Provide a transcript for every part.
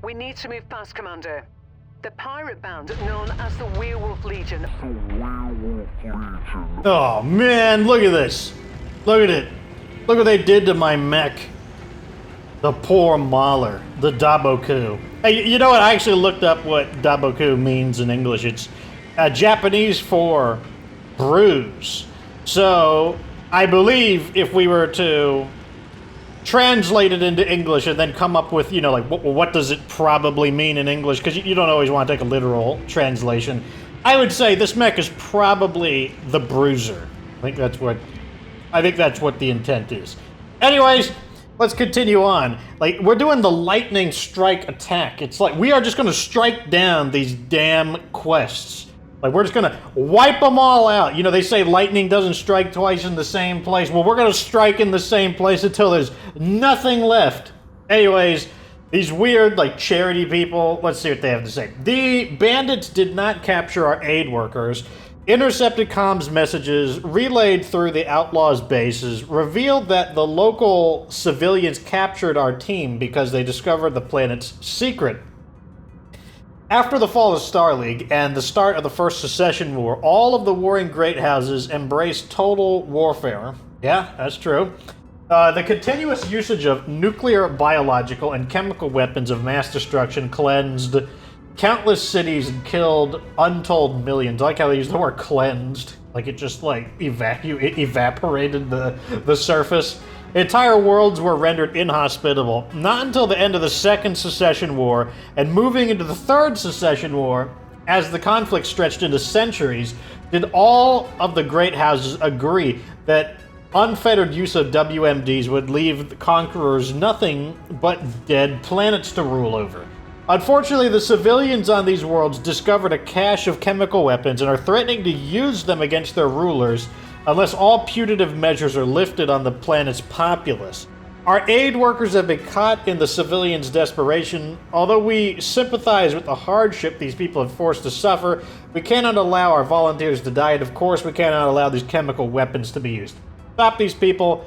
We need to move fast, Commander. The pirate band, known as the Wee Wolf Legion. Oh man, look at this. Look at it. Look what they did to my mech. The poor Mauler. The Daboku. Hey, you know what? I actually looked up what Daboku means in English. It's Japanese for bruise. So, I believe if we were to translate it into English and then come up with, you know, like, what does it probably mean in English? Because you don't always want to take a literal translation. I would say this mech is probably the Bruiser. I think that's what the intent is. Anyways, let's continue on. Like, we're doing the lightning strike attack. It's like, we are just going to strike down these damn quests. Like, we're just going to wipe them all out. You know, they say lightning doesn't strike twice in the same place. Well, we're going to strike in the same place until there's nothing left. Anyways, these weird, like, charity people, let's see what they have to say. The bandits did not capture our aid workers. Intercepted comms messages relayed through the outlaws' bases revealed that the local civilians captured our team because they discovered the planet's secret. After the fall of Star League and the start of the First Secession War, all of the warring great houses embraced total warfare. Yeah, that's true. The continuous usage of nuclear, biological, and chemical weapons of mass destruction cleansed countless cities and killed untold millions. I like how they use the word cleansed. Like it just like evaporated the surface. Entire worlds were rendered inhospitable. Not until the end of the Second Secession War and moving into the Third Secession War, as the conflict stretched into centuries, did all of the great houses agree that unfettered use of WMDs would leave the conquerors nothing but dead planets to rule over. Unfortunately, the civilians on these worlds discovered a cache of chemical weapons and are threatening to use them against their rulers unless all punitive measures are lifted on the planet's populace. Our aid workers have been caught in the civilians' desperation. Although we sympathize with the hardship these people have forced to suffer, we cannot allow our volunteers to die, and of course we cannot allow these chemical weapons to be used. Stop these people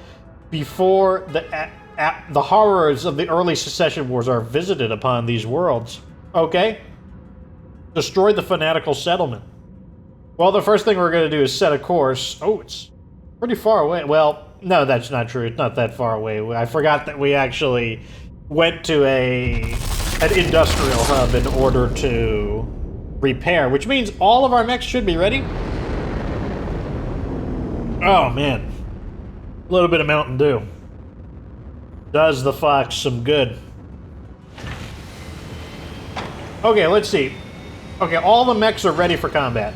before the horrors of the early secession wars are visited upon these worlds. Okay? Destroy the Fanatical settlement. Well, the first thing we're going to do is set a course. Oh, it's pretty far away. Well, no, that's not true. It's not that far away. I forgot that we actually went to an industrial hub in order to repair, which means all of our mechs should be ready. Oh, man. A little bit of Mountain Dew does the fox some good. Okay, let's see. Okay, all the mechs are ready for combat.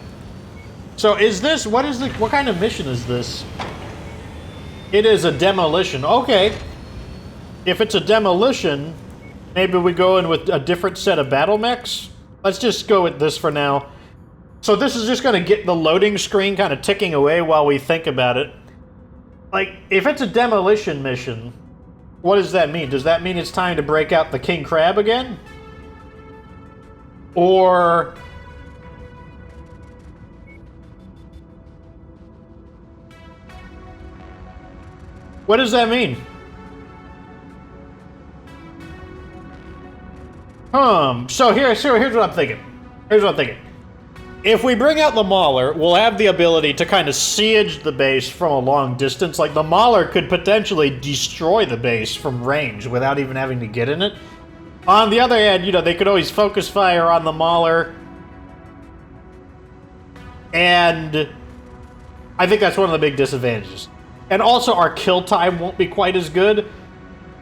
So is this, what kind of mission is this? It is a demolition. Okay. If it's a demolition, maybe we go in with a different set of battle mechs? Let's just go with this for now. So this is just going to get the loading screen kind of ticking away while we think about it. Like, if it's a demolition mission, what does that mean? Does that mean it's time to break out the King Crab again? Or... what does that mean? So here's what I'm thinking. If we bring out the Mauler, we'll have the ability to kind of siege the base from a long distance. Like, the Mauler could potentially destroy the base from range without even having to get in it. On the other hand, you know, they could always focus fire on the Mauler. And I think that's one of the big disadvantages. And also, our kill time won't be quite as good.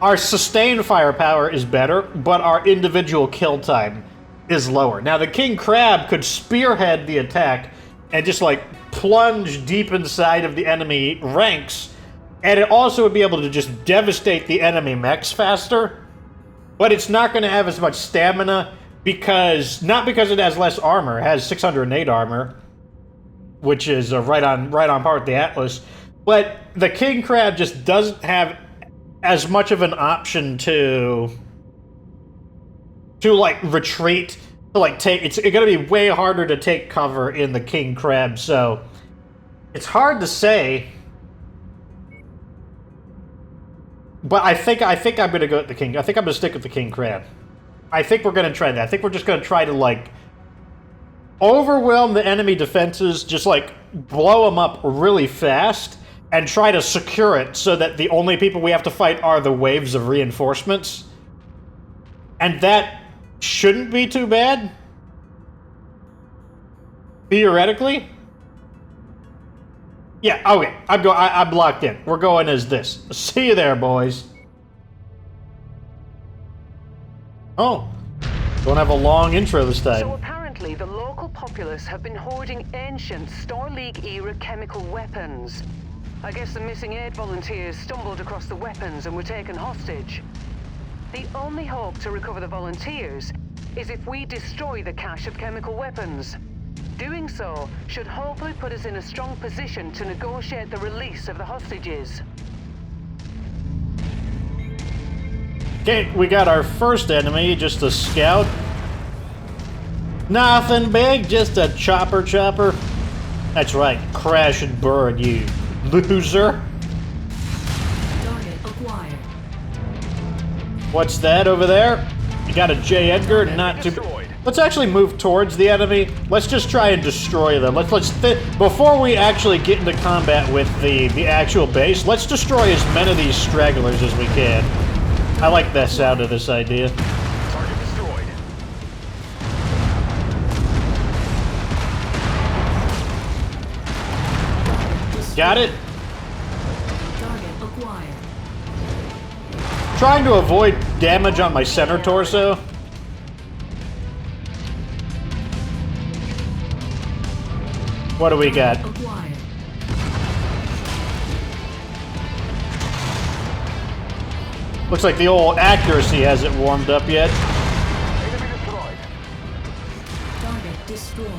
Our sustained firepower is better, but our individual kill time is lower. Now, the King Crab could spearhead the attack and just, like, plunge deep inside of the enemy ranks, and it also would be able to just devastate the enemy mechs faster, but it's not going to have as much stamina because, not because it has less armor, it has 608 armor, which is right on par with the Atlas, but the King Crab just doesn't have as much of an option to like retreat, to like take. It's gonna be way harder to take cover in the King Crab, so it's hard to say. But I think I'm gonna go with the King. I think I'm gonna stick with the King Crab. I think we're gonna try that. I think we're just gonna try to, like, overwhelm the enemy defenses, just, like, blow them up really fast, and try to secure it so that the only people we have to fight are the waves of reinforcements. And that shouldn't be too bad. Theoretically. Yeah, okay. I'm locked in. We're going as this. See you there, boys. Oh. Don't have a long intro this time. So apparently the local populace have been hoarding ancient Star League-era chemical weapons. I guess the missing aid volunteers stumbled across the weapons and were taken hostage. The only hope to recover the volunteers is if we destroy the cache of chemical weapons. Doing so should hopefully put us in a strong position to negotiate the release of the hostages. Okay, we got our first enemy, just a scout. Nothing big, just a chopper. That's right, crash and burn, you loser. Target acquired. What's that over there? You got a J. Edgar, not too... Let's actually move towards the enemy. Let's just try and destroy them. Before we actually get into combat with the actual base, let's destroy as many of these stragglers as we can. I like the sound of this idea. Target destroyed. Got it? Target acquired. Trying to avoid damage on my center torso. What do we got? Acquired. Looks like the old accuracy hasn't warmed up yet. Enemy destroyed. Target destroyed.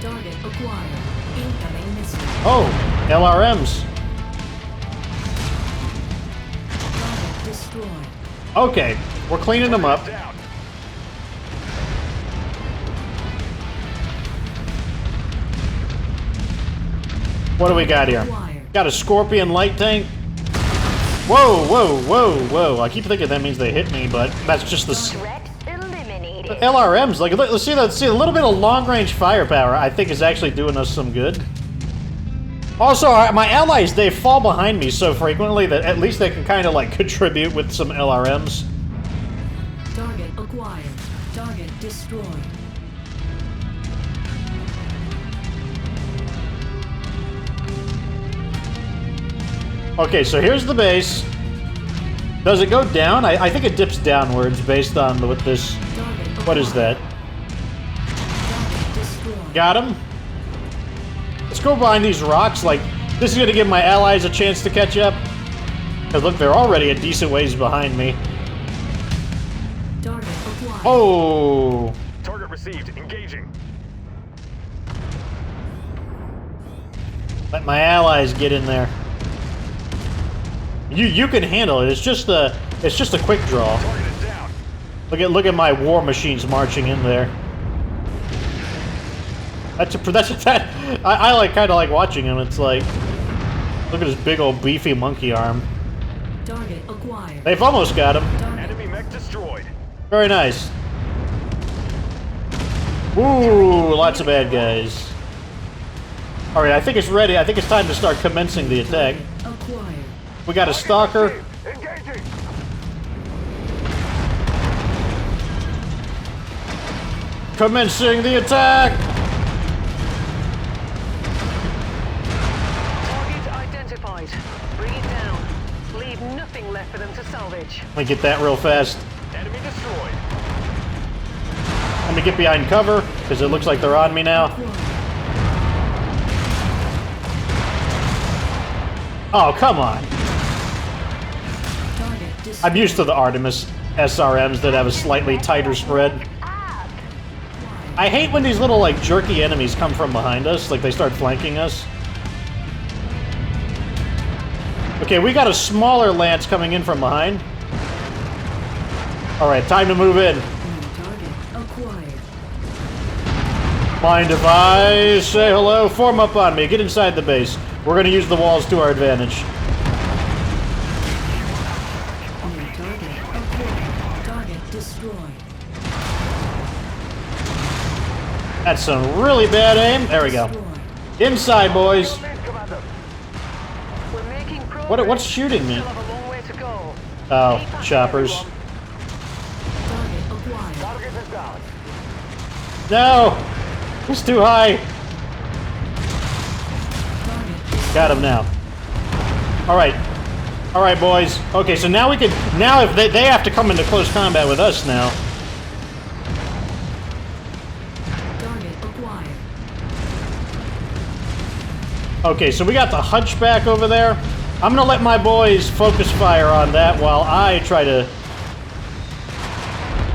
Target acquired. Incoming missile. Oh, LRMs. Target destroyed. Okay, we're cleaning them up. Down. What do we got here? Acquired. Got a Scorpion light tank. Whoa. I keep thinking that means they hit me, but that's just the Threat eliminated. LRMs. Like, let's see a little bit of long-range firepower. I think is actually doing us some good. Also, my allies, they fall behind me so frequently that at least they can kind of like contribute with some LRMs. Target acquired. Target destroyed. Okay, so here's the base. Does it go down? I think it dips downwards based on what this... Target What is that? Target destroyed. Got him. Let's go behind these rocks. Like, this is going to give my allies a chance to catch up. Because look, they're already a decent ways behind me. Target acquired. Oh! Target received. Engaging. Let my allies get in there. You can handle it. It's just a quick draw. Target is down. Look at my war machines marching in there. I like kind of like watching him. It's like, look at his big old beefy monkey arm. Target acquired. They've almost got him. Target Enemy mech destroyed. Very nice. Ooh, lots of bad guys. All right, I think it's ready. I think it's time to start commencing the attack. acquired. We got a stalker. Engaging. Commencing the attack. Target identified. Bring it down. Leave nothing left for them to salvage. Let me get that real fast. Enemy destroyed. Let me get behind cover because it looks like they're on me now. Oh, come on. Target destroyed. I'm used to the Artemis SRMs that have a slightly tighter spread. I hate when these little, like, jerky enemies come from behind us, like they start flanking us. Okay, we got a smaller lance coming in from behind. Alright, time to move in. Target acquired. Mind if I say hello? Form up on me. Get inside the base. We're going to use the walls to our advantage. New target acquired. Target destroyed. That's some really bad aim. There we go. Inside, boys. We're making progress. What's shooting me? Still have a long way to go. Oh, Keep at it, choppers. everyone. Target acquired. Target is down. No! He's too high. Target Got him now. Alright. Alright, boys. Okay, so now we can... Now if they have to come into close combat with us now. target acquired. Okay, so we got the Hunchback over there. I'm gonna let my boys focus fire on that while I try to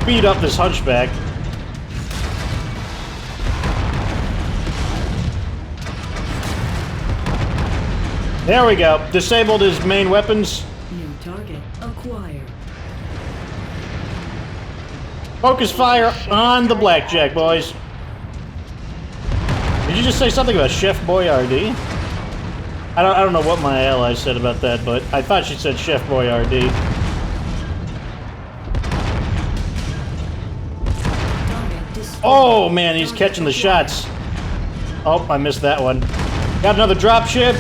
beat up this Hunchback. There we go. Disabled his main weapons. New target acquired. Focus fire on the Blackjack, boys. Did you just say something about Chef Boyardee? I don't know what my ally said about that, but I thought she said Chef Boyardee. Target destroyed. Oh man, he's catching the shots. Oh, I missed that one. Got another drop ship.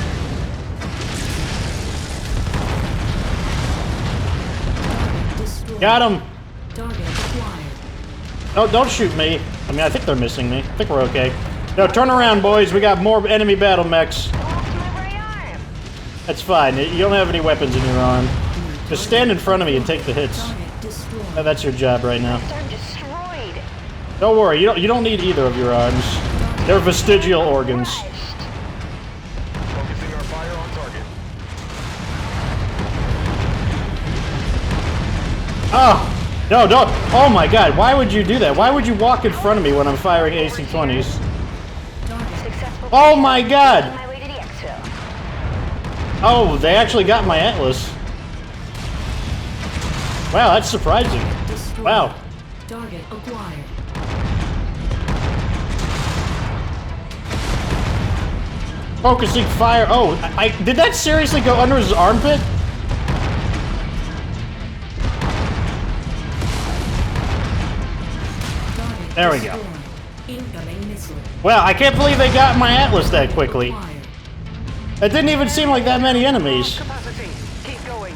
Target destroyed. Got him. Target acquired. No, don't shoot me. I mean, I think they're missing me. I think we're okay. No, turn around, boys. We got more enemy battle mechs. That's fine. You don't have any weapons in your arm. Just stand in front of me and take the hits. Target destroyed. That's your job right now. They're destroyed. Don't worry. You don't need either of your arms. They're vestigial organs. Focusing our fire on target. Oh! No, don't! Oh my god, why would you do that? Why would you walk in front of me when I'm firing AC-20s? Successful. Oh my god! On my way to the exfil. Oh, they actually got my Atlas. Wow, that's surprising. Destroyed. Wow. Target acquired. Focusing fire. Oh, did that seriously go under his armpit? Target There we go. destroyed. Incoming missile. Wow, I can't believe they got my Atlas that quickly. Acquired. It didn't even seem like that many enemies. Capacity. Keep going.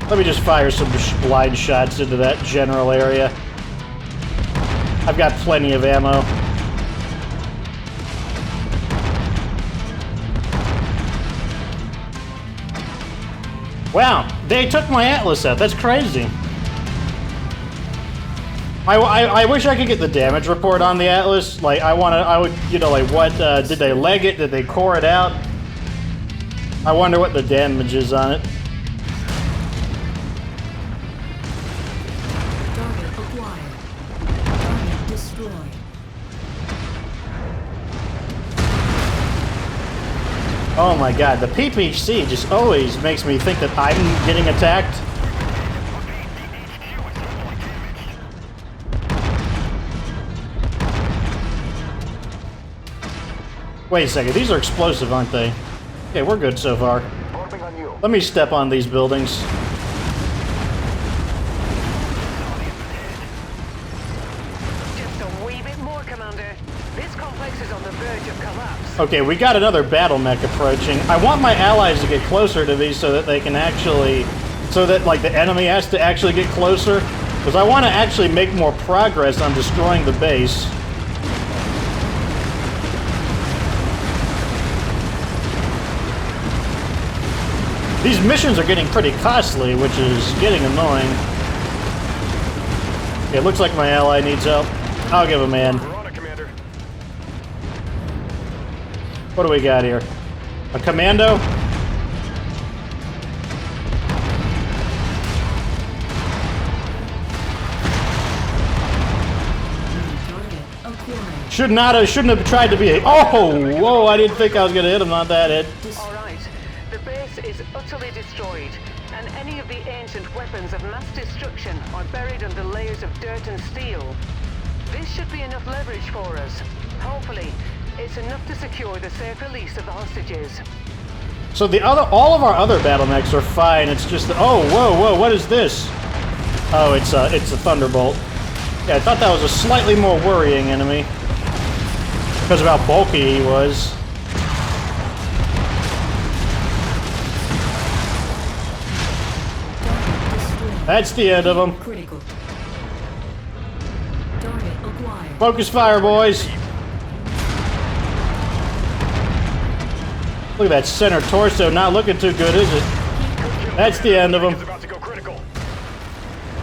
Let me just fire some blind shots into that general area. I've got plenty of ammo. Wow, they took my Atlas out. That's crazy. I wish I could get the damage report on the Atlas. Like, I would, you know, like, what, did they leg it? Did they core it out? I wonder what the damage is on it. Target acquired. Target destroyed. Oh my god, the PPC just always makes me think that I'm getting attacked. Wait a second, these are explosive, aren't they? Okay, we're good so far. Orbiting on you. Let me step on these buildings. Just a wee bit more, Commander. This complex is on the verge of collapse. Okay, we got another battle mech approaching. I want my allies to get closer to these so that they can actually... So that, like, the enemy has to actually get closer. Because I want to actually make more progress on destroying the base. These missions are getting pretty costly, which is getting annoying. Okay, it looks like my ally needs help. I'll give him a hand. We're on it, Commander. What do we got here? A commando? Target acquired. Shouldn't have tried to be a... Oh! Whoa, I didn't think I was gonna hit him on that hit. All right. The base is utterly destroyed, and any of the ancient weapons of mass destruction are buried under layers of dirt and steel. This should be enough leverage for us. Hopefully, it's enough to secure the safe release of the hostages. So all of our other battle mechs are fine. It's just oh, whoa, what is this? Oh, it's a Thunderbolt. Yeah, I thought that was a slightly more worrying enemy. Because of how bulky he was. That's the end of him. Critical. Target acquired. Focus fire, boys. Look at that center torso, not looking too good, is it? That's the end of him. Is about to go critical.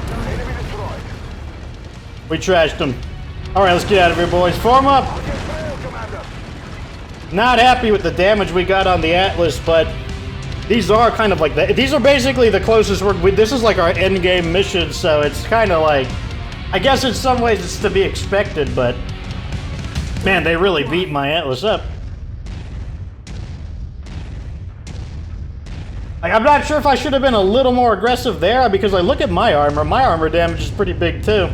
Enemy destroyed. We trashed him. Alright, let's get out of here, boys. Form up! Get failed, Commander. Not happy with the damage we got on the Atlas, but these are kind of like that. These are basically the closest this is like our end game mission, so it's kind of like, I guess in some ways it's to be expected, but man, they really beat my Atlas up. Like, I'm not sure if I should have been a little more aggressive there, because I look at my armor damage is pretty big too.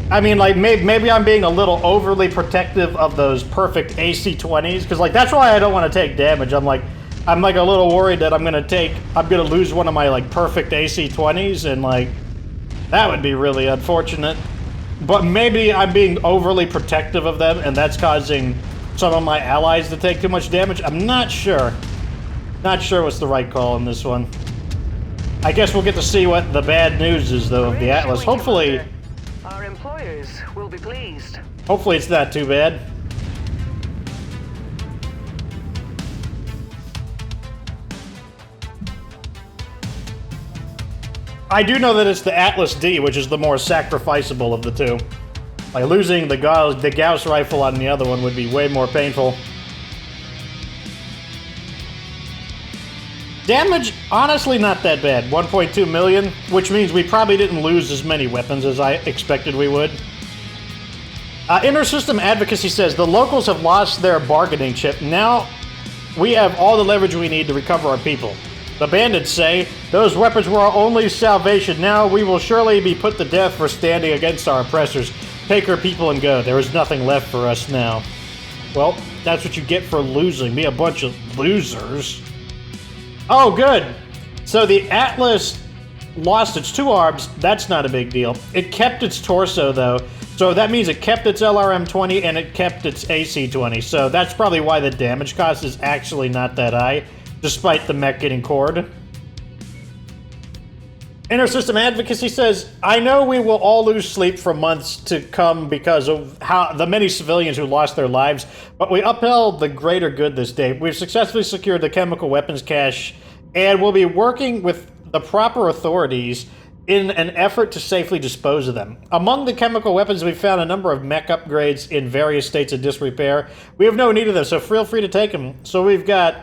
I mean, like, maybe I'm being a little overly protective of those perfect AC-20s, because, like, that's why I don't want to take damage. I'm like a little worried that I'm gonna lose one of my, like, perfect AC-20s, and, like, that would be really unfortunate. But maybe I'm being overly protective of them, and that's causing some of my allies to take too much damage. I'm not sure. Not sure what's the right call in this one. I guess we'll get to see what the bad news is, though, of the Atlas. Hopefully... Our employers will be pleased. Hopefully it's not too bad. I do know that it's the Atlas D, which is the more sacrificable of the two. Like, losing the Gauss rifle on the other one would be way more painful. Damage, honestly, not that bad. 1.2 million, which means we probably didn't lose as many weapons as I expected we would. Inter-System Advocacy says, the locals have lost their bargaining chip. Now we have all the leverage we need to recover our people. The bandits say, those weapons were our only salvation. Now we will surely be put to death for standing against our oppressors. Take our people and go. There is nothing left for us now. Well, that's what you get for losing. Be a bunch of losers. Oh, good. So the Atlas lost its two arms. That's not a big deal. It kept its torso, though. So that means it kept its LRM-20 and it kept its AC-20. So that's probably why the damage cost is actually not that high, despite the mech getting cored. Inter-System Advocacy says, I know we will all lose sleep for months to come because of how the many civilians who lost their lives, but we upheld the greater good this day. We've successfully secured the chemical weapons cache, and we'll be working with the proper authorities in an effort to safely dispose of them. Among the chemical weapons, we found a number of mech upgrades in various states of disrepair. We have no need of them, so feel free to take them. So we've got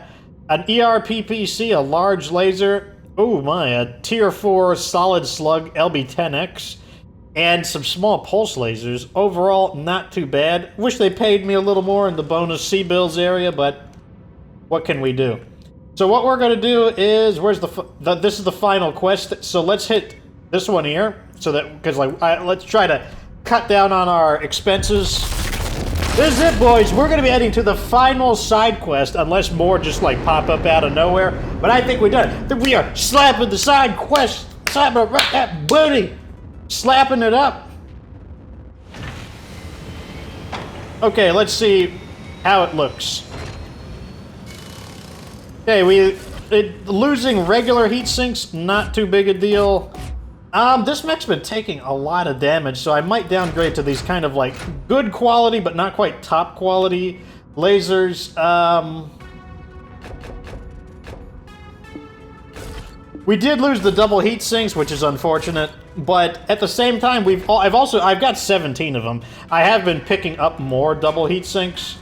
an ERPPC, a large laser, oh my, a Tier 4 solid slug LB-10X, and some small pulse lasers. Overall, not too bad. Wish they paid me a little more in the bonus C-bills area, but what can we do? So what we're going to do is, this is the final quest, so let's hit this one here, so that, because let's try to cut down on our expenses. This is it, boys. We're going to be heading to the final side quest, unless more just, like, pop up out of nowhere. But I think we've done it. We are slapping the side quest. Slapping it right that booty. Slapping it up. Okay, let's see how it looks. Okay, losing regular heat sinks, not too big a deal. This mech's been taking a lot of damage, so I might downgrade to these kind of, like, good quality, but not quite top quality lasers. We did lose the double heat sinks, which is unfortunate, but at the same time, I've got 17 of them. I have been picking up more double heat sinks.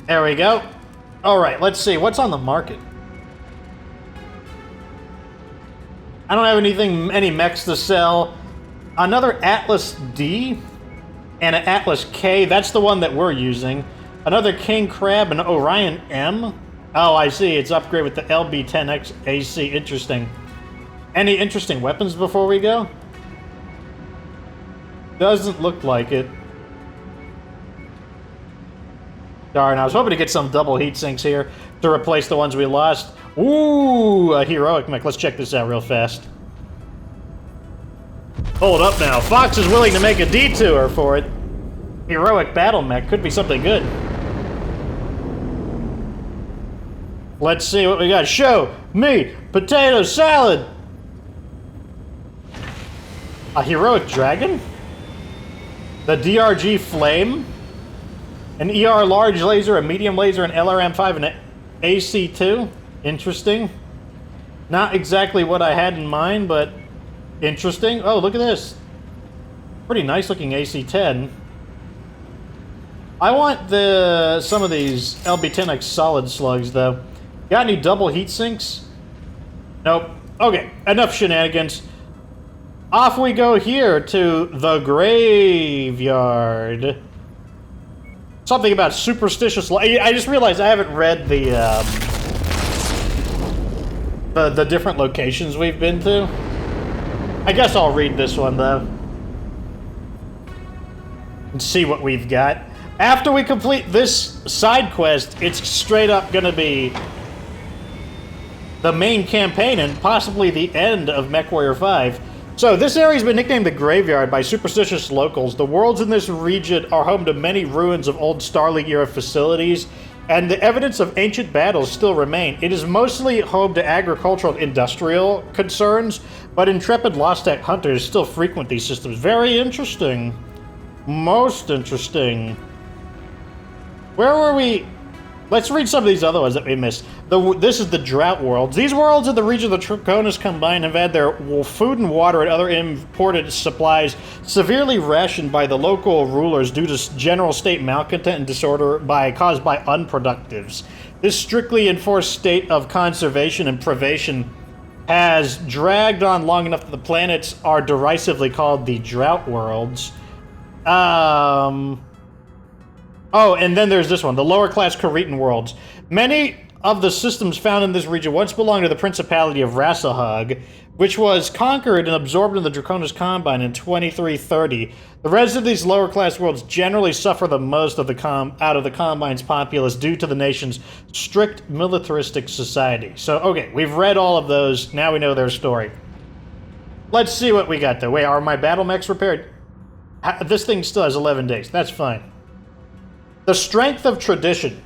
There we go. Alright, let's see. What's on the market? I don't have any mechs to sell. Another Atlas D and an Atlas K. That's the one that we're using. Another King Crab and Orion M. Oh, I see. It's upgraded with the LB-10X AC. Interesting. Any interesting weapons before we go? Doesn't look like it. Darn, I was hoping to get some double heat sinks here to replace the ones we lost. Ooh, a heroic mech. Let's check this out real fast. Hold up now. Fox is willing to make a detour for it. Heroic battle mech could be something good. Let's see what we got. Show me potato salad. A heroic dragon? The DRG flame? An ER large laser, a medium laser, an LRM-5, and an AC-2? Interesting. Not exactly what I had in mind, but interesting. Oh, look at this. Pretty nice looking AC-10. I want some of these LB-10X solid slugs, though. Got any double heat sinks? Nope. Okay, enough shenanigans. Off we go here to the graveyard. Something about superstitious. I just realized I haven't read the different locations we've been to. I guess I'll read this one though and see what we've got. After we complete this side quest, it's straight up gonna be the main campaign and possibly the end of Mechwarrior 5. So, this area's been nicknamed the Graveyard by superstitious locals. The worlds in this region are home to many ruins of old Star League-era facilities, and the evidence of ancient battles still remain. It is mostly home to agricultural and industrial concerns, but intrepid Lost Tech hunters still frequent these systems. Very interesting. Most interesting. Where were we? Let's read some of these other ones that we missed. This is the Drought World. These worlds in the region of the Draconis combined have had their food and water and other imported supplies severely rationed by the local rulers due to general state malcontent and disorder caused by unproductives. This strictly enforced state of conservation and privation has dragged on long enough that the planets are derisively called the Drought Worlds. Oh, and then there's this one, the lower-class Cretan worlds. Many of the systems found in this region once belonged to the Principality of Rasahug, which was conquered and absorbed in the Draconis Combine in 2330. The rest of these lower-class worlds generally suffer the most out of the Combine's populace due to the nation's strict militaristic society. So, okay, we've read all of those. Now we know their story. Let's see what we got, though. Wait, are my battle mechs repaired? This thing still has 11 days. That's fine. The strength of tradition.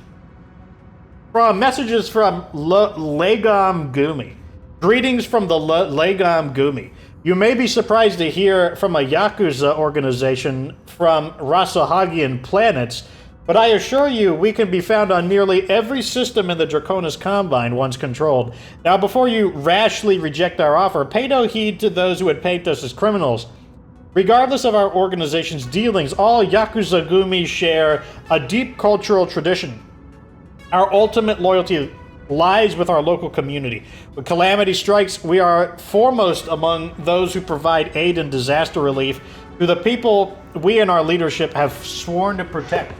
From messages from Legam Gumi. Greetings from the Legam Gumi. You may be surprised to hear from a Yakuza organization from Rasahagian planets, but I assure you we can be found on nearly every system in the Draconis Combine once controlled. Now, before you rashly reject our offer, pay no heed to those who would paint us as criminals. Regardless of our organization's dealings, all Yakuza Gumi share a deep cultural tradition. Our ultimate loyalty lies with our local community. When calamity strikes, we are foremost among those who provide aid and disaster relief to the people we and our leadership have sworn to protect.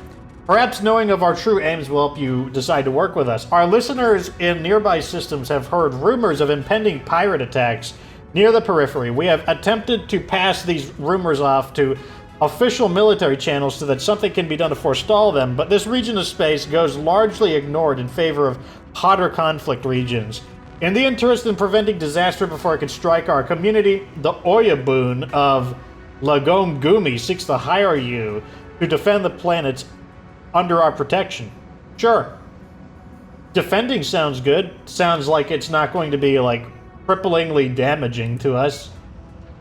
Perhaps knowing of our true aims will help you decide to work with us. Our listeners in nearby systems have heard rumors of impending pirate attacks near the periphery. We have attempted to pass these rumors off to official military channels so that something can be done to forestall them, but this region of space goes largely ignored in favor of hotter conflict regions. In the interest in preventing disaster before it can strike our community, the Oyabun of Lagom Gumi seeks to hire you to defend the planets under our protection. Sure. Defending sounds good. Sounds like it's not going to be, like, cripplingly damaging to us.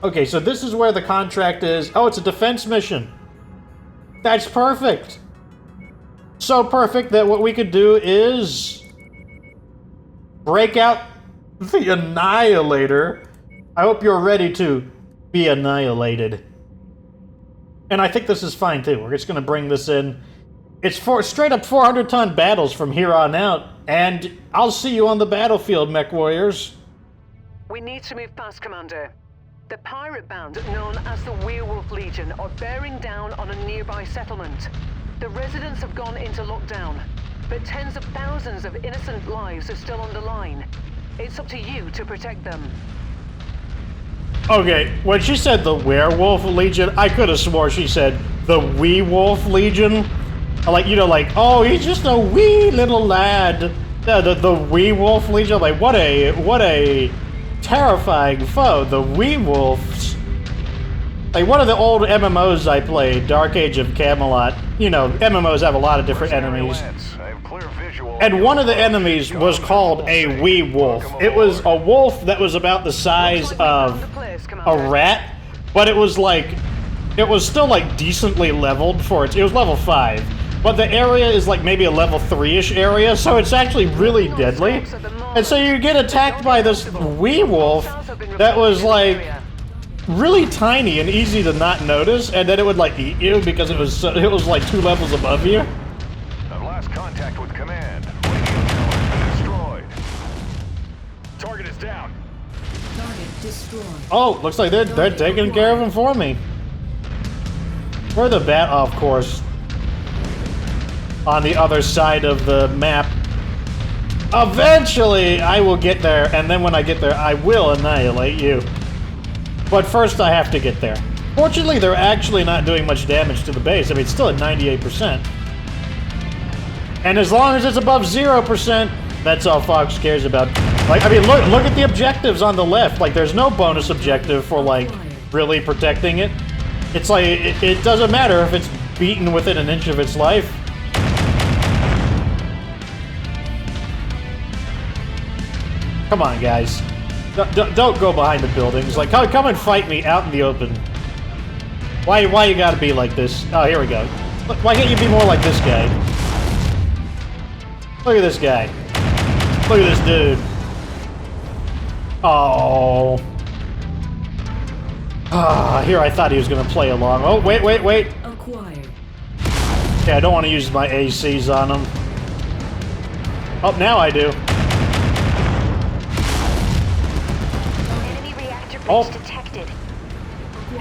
Okay, so this is where the contract is. Oh, it's a defense mission. That's perfect. So perfect that what we could do is break out the Annihilator. I hope you're ready to be annihilated. And I think this is fine too. We're just going to bring this in. It's straight up 400-ton battles from here on out. And I'll see you on the battlefield, Mech Warriors. We need to move fast, Commander. The pirate band, known as the Wee Wolf Legion, are bearing down on a nearby settlement. The residents have gone into lockdown, but tens of thousands of innocent lives are still on the line. It's up to you to protect them. Okay, when she said the Werewolf Legion, I could have swore she said the Wee Wolf Legion. Like, you know, like, oh, he's just a wee little lad. The Wee Wolf Legion. Like, what a terrifying foe. The Wee Wolves. Like, one of the old MMOs I played, Dark Age of Camelot. You know, MMOs have a lot of different enemies. And one of the enemies was called a Wee Wolf. It was a wolf that was about the size of a rat, but it was still like decently leveled for it. It was level 5. But the area is like maybe a level 3-ish area, so it's actually really deadly. And so you get attacked by this Wee Wolf that was like really tiny and easy to not notice, and then it would like eat you because it was like 2 levels above you. I've lost contact with command. Radio tower has been destroyed. Target is down. Target destroyed. Oh, looks like they're taking care of him for me. Where the bat? Oh, of course. On the other side of the map. Eventually, I will get there, and then when I get there, I will annihilate you. But first, I have to get there. Fortunately, they're actually not doing much damage to the base. I mean, it's still at 98%. And as long as it's above 0%, that's all Fox cares about. Like, I mean, look at the objectives on the left. Like, there's no bonus objective for, like, really protecting it. It's like, it doesn't matter if it's beaten within an inch of its life. Come on, guys. Don't go behind the buildings. Like, come and fight me out in the open. Why you gotta be like this? Oh, here we go. Why can't you be more like this guy? Look at this guy. Look at this dude. Oh. Ah, here I thought he was gonna play along. Oh, wait. Acquired. Yeah, I don't want to use my ACs on him. Oh, now I do. Enemy reactor breach Oh. detected.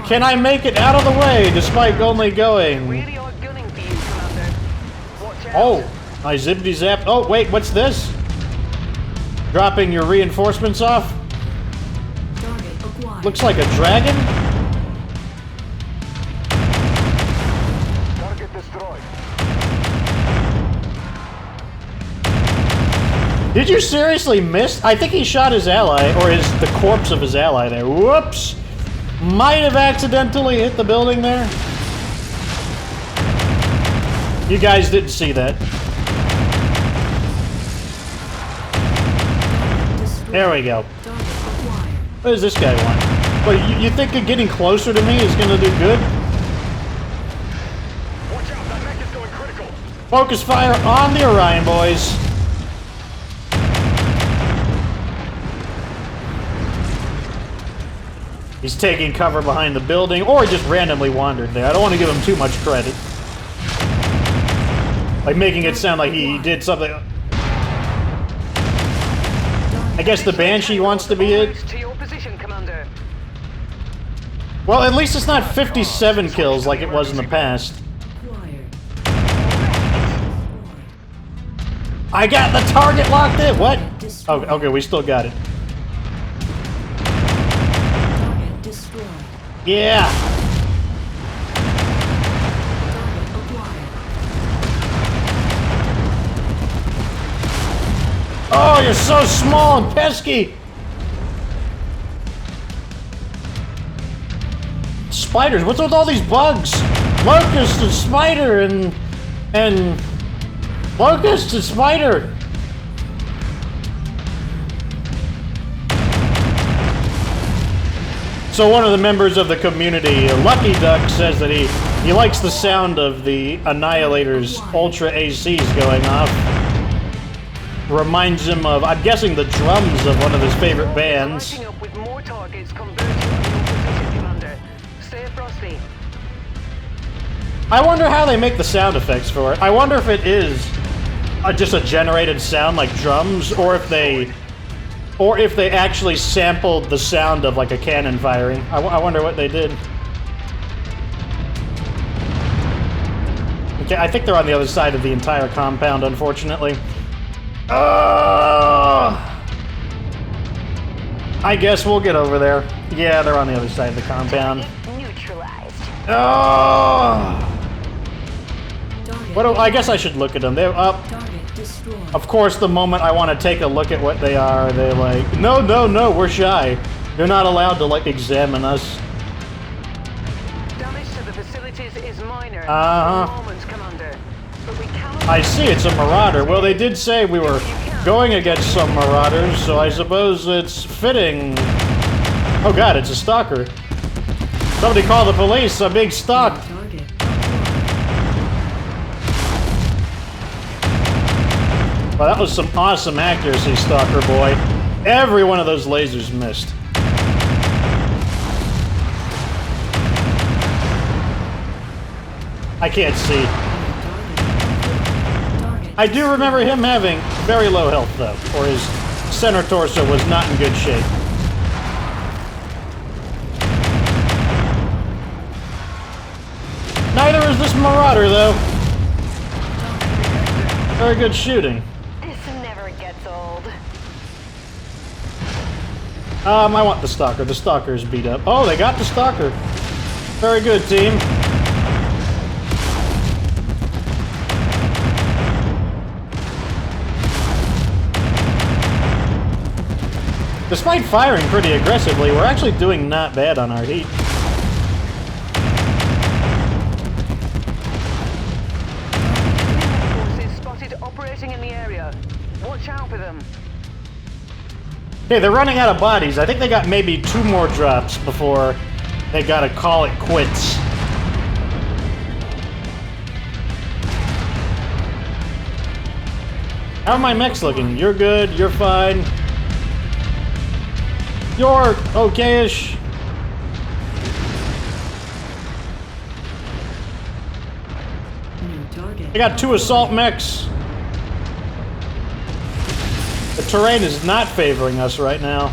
Can I make it out of the way despite only going? Really are gunning for you, Commander. Watch out. Oh, my zippity zap. Oh, wait, what's this? Dropping your reinforcements off? Target acquired. Looks like a dragon? Target destroyed. Did you seriously miss? I think he shot his ally, or the corpse of his ally there. Whoops! Might have accidentally hit the building there. You guys didn't see that. There we go. Target acquired. What does this guy want? Well, you think getting closer to me is gonna do good? Watch out, that mech is going critical. Focus fire on the Orion boys. He's taking cover behind the building, or he just randomly wandered there. I don't want to give him too much credit. Like making it sound like he did something. I guess the Banshee wants to be it. To your position, Commander. Well, at least it's not 57 kills like it was in the past. Acquired. I got the target locked in. What? Oh, okay, we still got it. Target destroyed. Yeah. Target acquired. Oh, you're so small and pesky. Spiders. What's with all these bugs? Locust and spider and locust and spider. So one of the members of the community, Lucky Duck, says that he likes the sound of the Annihilator's Ultra ACs going off. Reminds him of, I'm guessing, the drums of one of his favorite bands. Lighting up with more targets converging on your position, Commander. Stay frosty. I wonder how they make the sound effects for it. I wonder if it is just a generated sound like drums, or if they actually sampled the sound of like a cannon firing. I wonder what they did. Okay, I think they're on the other side of the entire compound, unfortunately. I guess we'll get over there. Yeah, they're on the other side of the compound. Neutralized. Oh! Target. What do, I guess I should look at them. They're up. Target destroyed. Of course, the moment I want to take a look at what they are, they're like, no, no, no, we're shy. You're not allowed to, like, examine us. Damage to the facilities is minor. Uh-huh. For the moment, Commander. But we cannot... I see, it's a marauder. Well, they did say we were going against some marauders, so I suppose it's fitting. Oh god, it's a stalker. Somebody call the police, I'm being stalked. Target. Well, that was some awesome accuracy, stalker boy. Every one of those lasers missed. I can't see. I do remember him having very low health, though, or his center torso was not in good shape. Neither is this marauder, though. Very good shooting. This never gets old. I want the stalker. The stalker is beat up. Oh, they got the stalker. Very good, team. Despite firing pretty aggressively, we're actually doing not bad on our heat. Forces spotted operating in the area. Watch out for them. Okay, they're running out of bodies. I think they got maybe 2 more drops before they gotta call it quits. How are my mechs looking? You're good, you're fine. You're okay-ish. New target. I got 2 assault mechs. The terrain is not favoring us right now.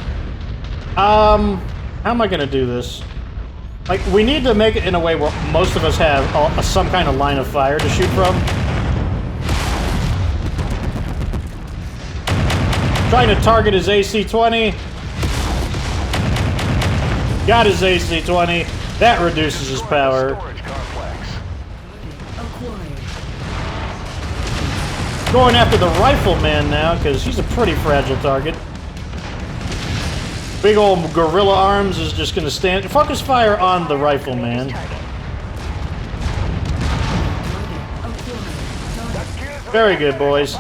How am I gonna do this? Like, we need to make it in a way where most of us have some kind of line of fire to shoot from. Trying to target his AC-20. Got his AC-20. That reduces his power. Storage complex. Acquired. Going after the rifleman now, because he's a pretty fragile target. Big old gorilla arms is just going to stand. Focus fire on the rifleman. Very good, boys.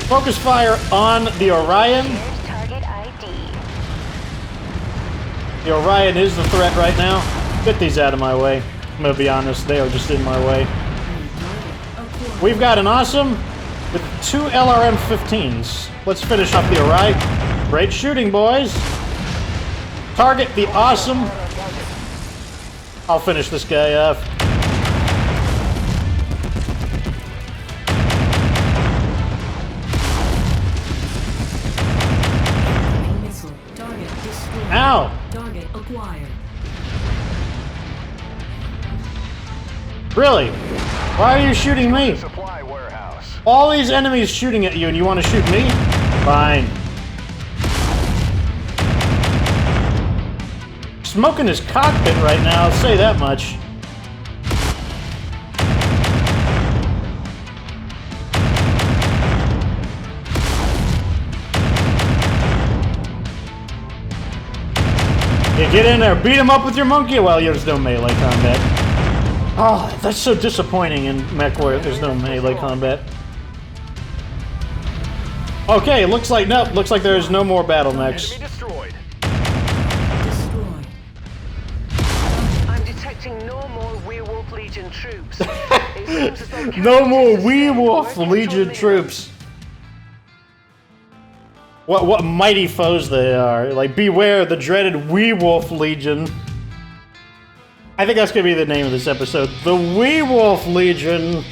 Focus fire on the Orion. Here's target ID. The Orion is the threat right now. Get these out of my way. I'm going to be honest, they are just in my way. We've got an awesome with 2 LRM-15s. Let's finish up the Orion. Great shooting, boys. Target the awesome. I'll finish this guy off. Missile. Target destroyed. Ow! Target acquired. Really? Why are you shooting me? Supply warehouse. All these enemies shooting at you and you want to shoot me? Fine. Smoking his cockpit right now, I'll say that much. You get in there, beat him up with your monkey while there's no melee combat. Oh, that's so disappointing in Mechwarrior. There's no melee combat. Okay, looks like there's no more battle mechs. Enemy destroyed. Destroyed. I'm detecting no more Wee Wolf Legion troops. It seems as though No more Captain Wee System Wolf working Legion from the- troops. What mighty foes they are. Like, beware the dreaded Wee Wolf Legion. I think that's gonna be the name of this episode. The Wee Wolf Legion.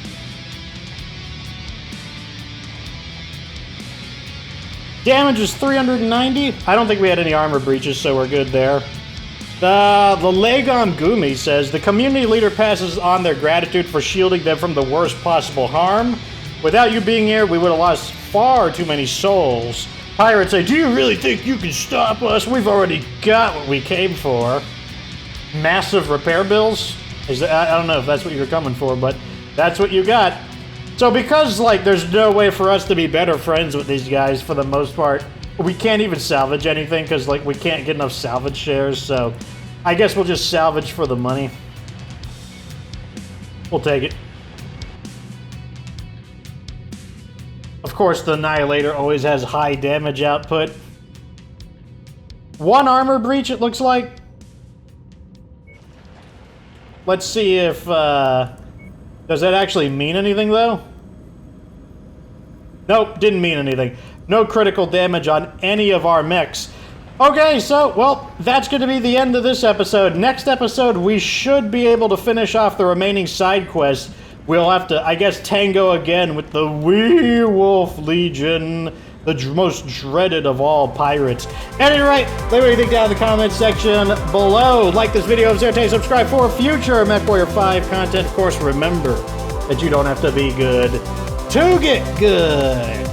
Damage is 390. I don't think we had any armor breaches, so we're good there. The Lagon Gumi says, the community leader passes on their gratitude for shielding them from the worst possible harm. Without you being here, we would have lost far too many souls. Pirates say, do you really think you can stop us? We've already got what we came for. Massive repair bills? I don't know if that's what you're coming for, but that's what you got. So because, like, there's no way for us to be better friends with these guys for the most part, we can't even salvage anything because, like, we can't get enough salvage shares, so I guess we'll just salvage for the money. We'll take it. Of course, the Annihilator always has high damage output. 1 armor breach, it looks like. Let's see if, does that actually mean anything, though? Nope, didn't mean anything. No critical damage on any of our mechs. Okay, so, well, that's going to be the end of this episode. Next episode, we should be able to finish off the remaining side quests. We'll have to, I guess, tango again with the Wee Wolf Legion, the most dreaded of all pirates. At any rate, leave what you think down in the comments section below. Like this video if it's entertaining, subscribe for future Mechwarrior 5 content. Of course, remember that you don't have to be good to get good.